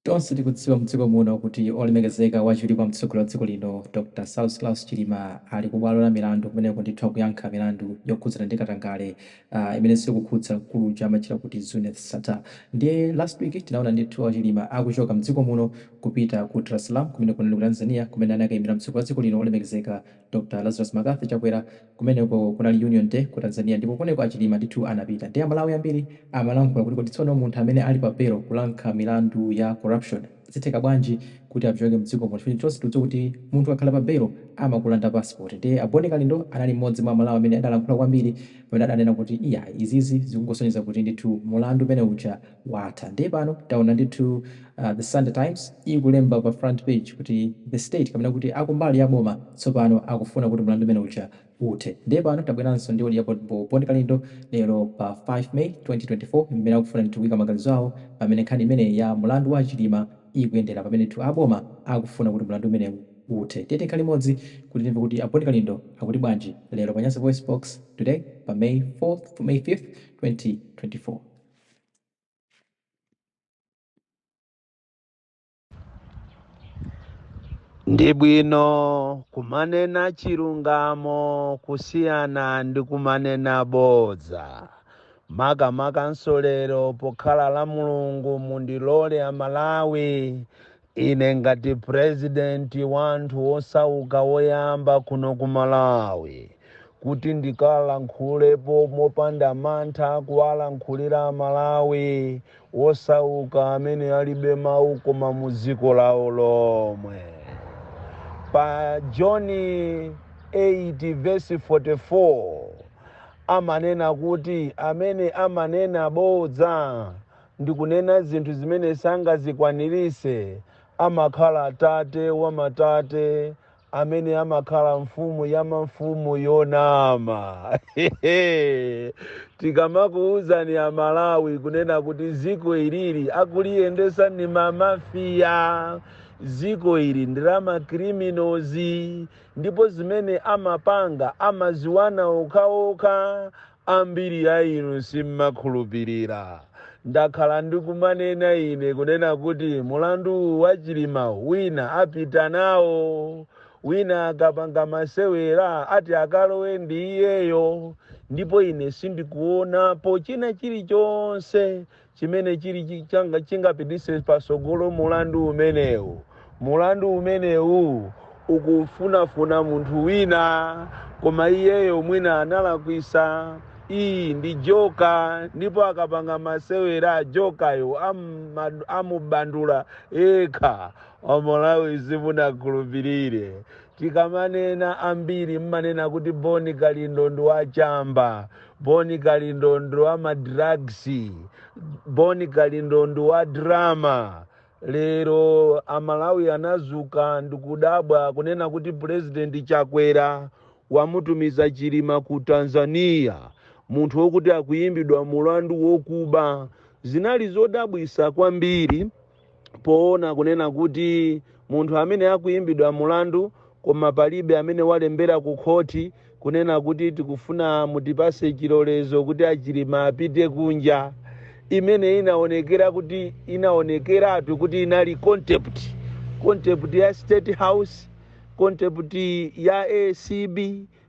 tonse tikudziwa mdziko muno kuti olemekezeka wachiwiri kwa mtsogoleri wa dziko lino Dr. Stanislaus Chilima ali ku bwalo la milandu kumeneko ndithu akuyankha milandu yokhudzana ndi katangale imene sikukhudza mkulu uja amachita kuti Zuneth Sata. Ndiye last week tinaona ndithu Chilima akuchoka mdziko muno kupita ku Dar es Salaam kumeneko ndi ku Tanzania kumene anakayimira mtsogoleri wa dziko lino olemekezeka Dr. Lazarus Makathi Chakwera kumeneko kunali Union Day ku Tanzania, ndipo kumeneko Chilima ndithu anapita. Ndiye amalawi ambiri amalankhula kuti kodi tsono munthu amene ali pa belo kuyankha milandu ya corruption zitheka bwanji kuti achoke mdziko muno. Tonse tikudziwa kuti munthu akhala pa belo amakulanda passport. Ndiye Boni Kalindo anali mmodzi mwa amalawi amene adalankhula kwambiri pamene adanena kuti iya izizi zikungosonyeza kuti ndithu mulandu umene uja watha. Ndiye pano taona ndithu the Sunday Times ikulemba pa front page kuti the state kapena kuti akumbali ya boma tsopano akufuna kuti mulandu umene uja uthe. Ndiye pano tabweranso ndi odi yapo Boni Kalindo lero pa 5 May 2024 mmene akufuna ndithu kuyika maganizo awo pamene nkhani imene ya mulandu wa Chilima ikuyendera, pamene ndithu aboma akufuna kuti mulandu umene uthe. Tiyeni tikhale limodzi kuti timve kuti Boni Kalindo akuti bwanji lero pa Nyasa Voice Box today pa May 5th 2024. Ndi bwino kumanena chilungamo kusiyana ndi kumanena bodza. Makamaka lero pokhala la Mulungu mundilole Amalawi ine ngati president wanthu osauka woyamba kuno ku Malawi kuti ndikalankhulepo mopanda mantha kuwalankhulira Amalawi osauka amene alibe mawu koma mu dziko lawo lomwe. Pa John 8 verse 44 amanena kuti amene amanena bodza ndikunena zinthu zimene sangazikwanirise amakhala atate wa matate amene amakhala mfumu ya mafumu yonama. Tikamakuuzani Amalawi kunena kuti ziko ilili akuliyendesa ni mamafiya, ziko ili ndirama kriminozi, ndipo zimene amapanga amaziwana okaoka, ambiri ya inu simmakhulupirira. Ndakhala ndikumanena ine kunena kuti mulandu wa Chilima wina apita nawo, wina akapanga masewera ati akalowe ndi iyeyo, ndipo ine sindikuonapo china chilichonse chimene chili chingapitise pasogolo mulandu umenewu. Mulandu umenewu ukufunafuna munthu wina, koma iyeyo mwina analakwisa. Iyi ndi joka, ndipo akapanga masewera jokayo amubandula eka. Amalawi simunakhulupirire. Tikamanena ambiri mmanena kuti Boni Kalindo ndi wachamba, Boni Kalindo ndi wa madrugs, Boni Kalindo ndi wa drama. Lero Amalawi anazuka ndikudabwa kunena kuti President Chakwera wamutumiza Chilima ku Tanzania, munthu wokuti akuyimbidwa mulandu wokuba. Zinali zodabwisa kwambiri poona kunena kuti munthu amene akuyimbidwa mulandu koma palibe amene walembera ku khoti kunena kuti tikufuna mutipase chilolezo kuti Chilima apite kunja. Imene inaonekeratu kuti inali contempt ya State House, contempt ya ACB,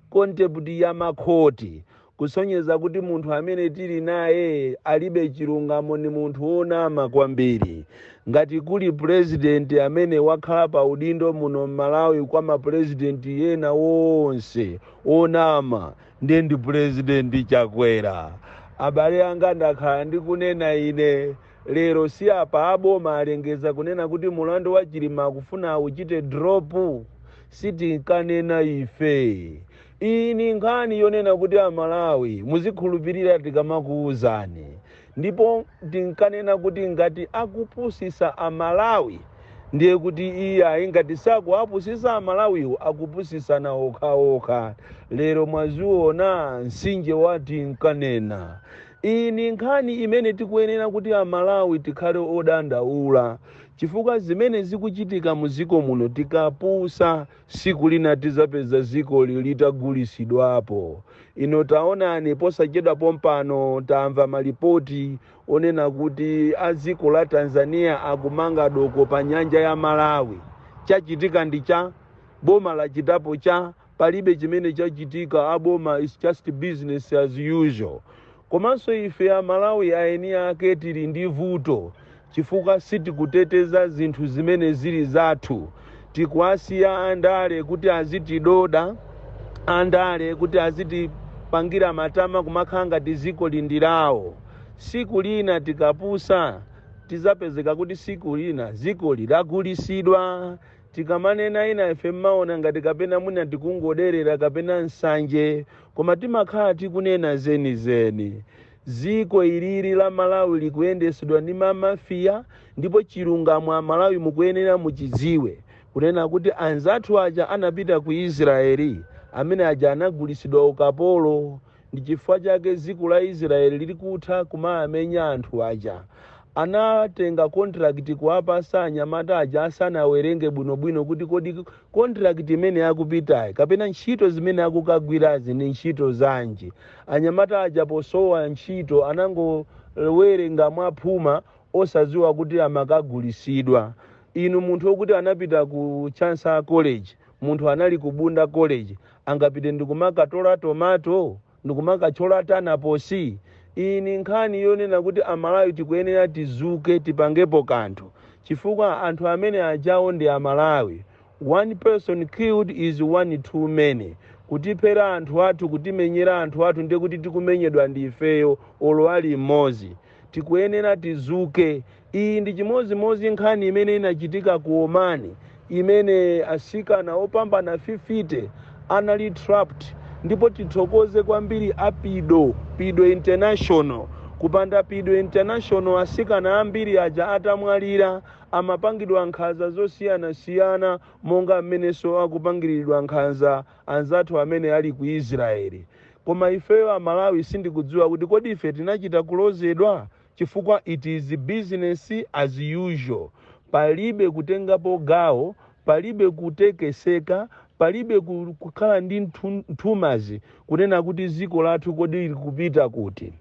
contempt ya makhoti, kusonyeza kuti munthu amene tili naye alibe chilungamo, ni munthu wonama kwambiri. Ngati kuli president amene wakhala pa udindo muno Malawi kwa mapresident yena wonse onama, ndi President Chakwera. Abale anga ndakhala ndikunena ine lero si apa aboma alengeza kunena kuti mulandu wa Chilima akufuna uchite drop, sitinkanena ife. Ini nkhani yonena kuti Amalawi muzikhulupirira tikamakuuzani, ndipo tinkanena kuti ngati akupusisa Amalawi ndiye kuti iya ingati sakuapusisa Amalawiwo akupusisana okhaokha. Lero mwaziona nsinje wati nkanena Iyi ni nkhani imene tikuyenera kuti Amalawi tikhale odandaula, chifukwa zimene zikuchitika mu dziko muno tikapusa siku lina tizapeza dziko litagulisidwapo. Ino taonani posachedwa pompano tamva malipoti onena kuti aziko la Tanzania akumanga doko pa nyanja ya Malawi. Chachitika ndi cha boma la chitapo cha palibe chimene chachitika, aboma is just business as usual. Komanso ife ya Malawi aeni ake tili ndi vuto, chifukwa sitikuteteza zinthu zimene zili zathu. Tikuasiya andale kuti azitidoda, andale kuti azitipangira matama kumakhala ngati dziko lindirawo. Siku lina tikapusa tizapezeka kuti siku lina dziko lidagulisidwa. Tikamanena ina ife mmaona ngati kapena mwina tikungoderera kapena nsanje, koma timakhala tikunena zenizeni. Dziko ilili la Malawi likuyendesedwa ndi mamafiya, ndipo chilungamo a Malawi mukuyenera muchidziwe kunena kuti anzathu aja anapita ku Israeli, amene aja anagulisidwa ukapolo. Ndi chifukwa chake dziko la Israeli lili kutha kumamenya anthu aja. Anatenga contract kuwapasa anyamata aja asanawerenge bwinobwino kuti kodi contract imene yakupitayi kapena ntchito zimene akukagwirazi ni ntchito zanji. Anyamata aja posowa ntchito anangowerenga mwaphuma osadziwa kuti amakagulisidwa. Inu munthu wokuti anapita ku Chansa College, munthu anali ku Bunda College, angapite ndikumakatora tomato, ndikumakachola tanaposi. Iyi ni nkhani yonena kuti Amalawi tikuyenera tizuke tipangepo kanthu, chifukwa anthu amene ajawo ndi Amalawi. One person killed is one too many. Kutiphera anthu athu, kutimenyera anthu athu ndiye kuti tikumenyedwa ndi ifeyo olo ali mmodzi. Tikuyenera tizuke. Iyi ndi chimozimozi nkhani imene inachitika ku Omani, imene asikana opambana 50 anali trapped. Ndipo tithokoze kwambiri Pido International. Kupanda Pido International asikana ambiri aja atamwalira, amapangidwa nkhanza zosiyana-siyana monga mmeneso akupangiridwa nkhanza anzathu amene ali ku Israeli. Koma ifeyo Amalawi sindikudziwa kuti kodi ife tinachita kulozedwa, chifukwa it is business as usual. Palibe kutengapo gawo, palibe kutekeseka, palibe kukhala ndi nthumazi kunena kuti dziko lathu kodi lili kupita kuti.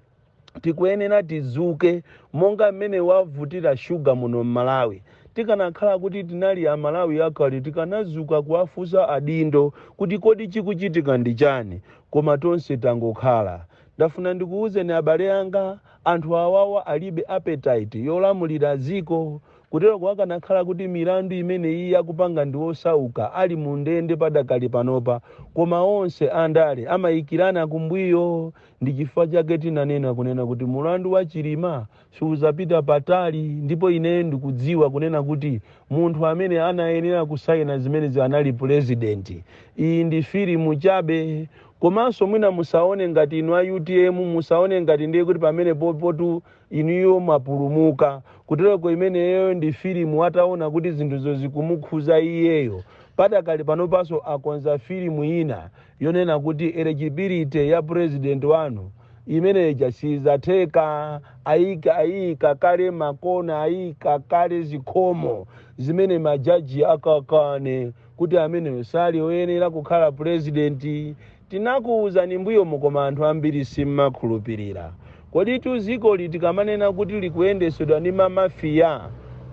Tikuyenera tizuke monga mmene wavutira shuga muno Malawi. Tikanakhala kuti tinali Amalawi akale tikanazuka kuwafunsa adindo kuti kodi chikuchitika ndi chani, koma tonse tangokhala. Ndafuna ndikuwuzeni abale anga, anthu awawa alibe appetite yolamulira dziko. Kutero kwakanakhala kuti milandu imene iyi yakupanga ndi osauka ali mu ndende padakali panopa, koma onse andale amayikirana kumbuyo. Ndi chifukwa chake tinanena kunena kuti mulandu wa Chilima suzapita patali, ndipo ine ndikudziwa kunena kuti munthu amene anayenera kusaina zimene anali president. Iyi ndi filimu chabe. Komanso mwina musaone ngati inu a UTM, musaone ngati ndiye kuti pamene potu inuyo mapulumuka. Kutereko imeneyo ndi filimu, ataona kuti zinthu zikumukhuza iyeyo. Padakali panopaso akonza filimu ina yonena kuti eligibility ya president wanu imene jasizatheka, ayika kale makona, ayika kale zikhomo zimene majaji akakane kuti amene sali oyenera kukhala president. Tinakuuza ni mbuyo mukoma anthu ambiri simmakhulupirira. Kodi dziko litikamanena kuti likuyendesedwa ndi mamafiya,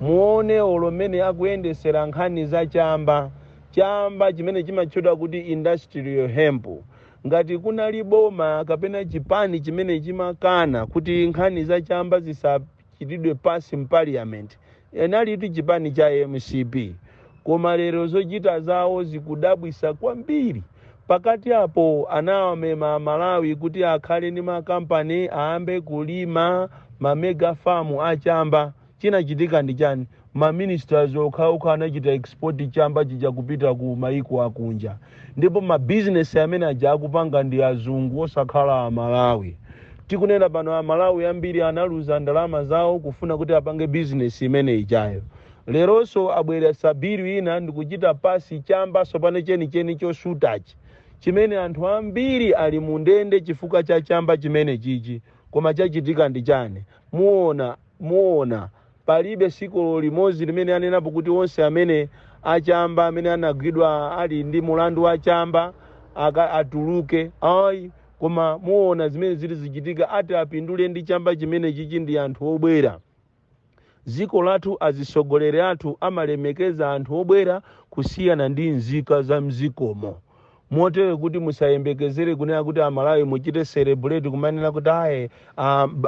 muone olomene akuyendesera nkhani za chamba chimene chimatchedwa kuti industrial hemp. Ngati kunali boma kapena chipani chimene chimakana kuti nkhani za chamba zisachitidwe pasi m'parliament, enalitu chipani cha MCP. Koma lero zochita zawo zikudabwisa kwambiri. Pakati apo anawamema Malawi kuti akhale ndi makampani aambe kulima mamega farm achamba. Chinachitika ndi chani? Ministers okhaokha anachita export chamba chija kupita ku maiko akunja. Ndipo business amene aja akupanga ndi azungu osakhala Amalawi. Tikunena pano Amalawi ambiri analuza ndalama zawo kufuna kuti apange business imene ijayo. Leronso abwera sabiru ina ndikuchita pasi chamba sopano cheni chosutachi, chimene anthu ambiri ali mu ndende chifukwa cha chamba chimene chichi. koma chachitika ndi chani? muona palibe siku limodzi limene anenapo kuti onse amene achamba amene anagwidwa ali ndi mulandu wa chamba atuluke. Ayi, koma muona zimene zili zichitika ati apindule ndi chamba chimene chichi ndi anthu obwera. Ziko lathu azisogoleri athu amalemekeza anthu obwera kusiyana ndi nzika za mzikomo. Motere kuti musayembekezere kunena kuti Amalawi muchite celebrate kumanena kuti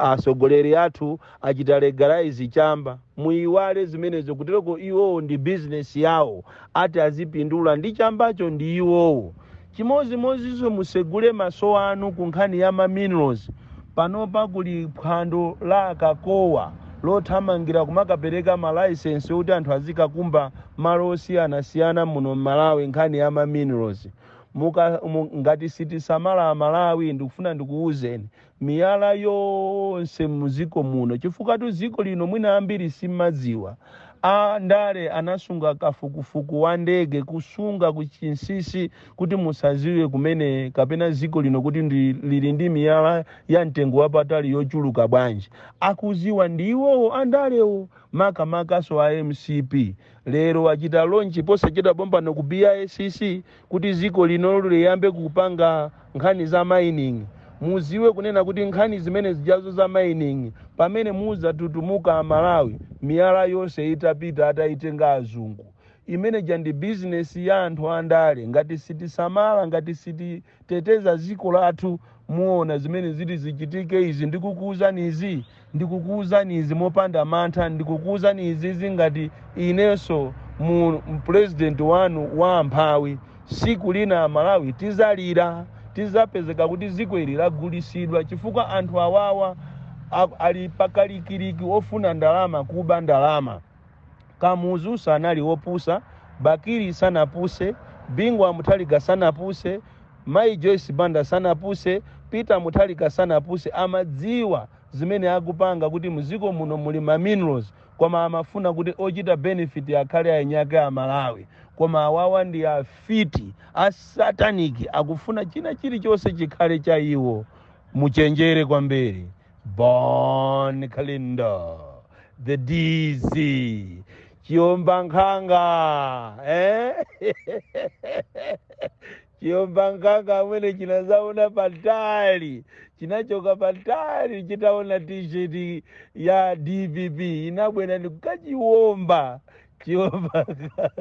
asogoleri athu achita legalize chamba. Muiwale zimenezo kutereko iwowo ndi business yawo, ati azipindula ndi chambacho ndi iwowo. Chimozimozinso musegule maso anu ku nkhani ya minerals. Panopa kuli phwando la Kakowa lothamangira kumakapereka malaisensi kuti anthu azikakumba malo osiyanasiyana muno Malawi nkhani ya minerals. Ngati sitisamala Malawi ndikufuna ndikuwuzeni miyala yonse muziko muno, chifukwa tu ziko lino mwina ambiri simadziwa. Ndale anasunga kafukufuku wa ndege kusunga kuchinsisi kuti musaziwe kumene kapena ziko lino kuti lili ndi miyala ya mtengo wapatali yochuluka bwanji. Akuziwa ndiwo andalewo makamakaso a MCP. Lero achita launch posachita bombano ku BICC kuti ziko lino liyambe kupanga nkhani za mining. Muziwe kunena kuti nkhani zimene zijazo za mining pamene muzatutumuka Malawi miyala yonse itapita ataitenga azungu. Imene jandi business ya anthu andale. Ngati sitisamala, ngati sititeteza ziko lathu, muona zimene zili zichitike izi. Ndikukuuzani izi mopanda mantha. Ndikukuuzani izi ngati inenso president wanu wa amphawi. Siku lina Malawi tizalira, tizapezeka kuti ziko ili lagulisidwa chifukwa anthu awawa ali pakalikiliki ofuna ndalama kuba ndalama. Kamuzu sanali wopusa, Bakiri sanapuse, Bingwa Muthalika sanapuse, Mai Joyce Banda sanapuse, Peter Muthalika sanapuse. Amadziwa zimene akupanga kuti muziko muno muli minerals, koma amafuna kuti ochita benefit akhale anyake a Malawi. Koma awawa ndi afiti asataniki akufuna china chilichonse chikhale cha iwo. Muchenjere kwambiri. Bon Calendar, the DZ, Chiomba Nkhanga, Chiomba Nkhanga mwene chinazaona patali, chinachoka patali, chitaona t-shirt ya DPP, inabwena ni kukachiomba, Chiomba Nkhanga.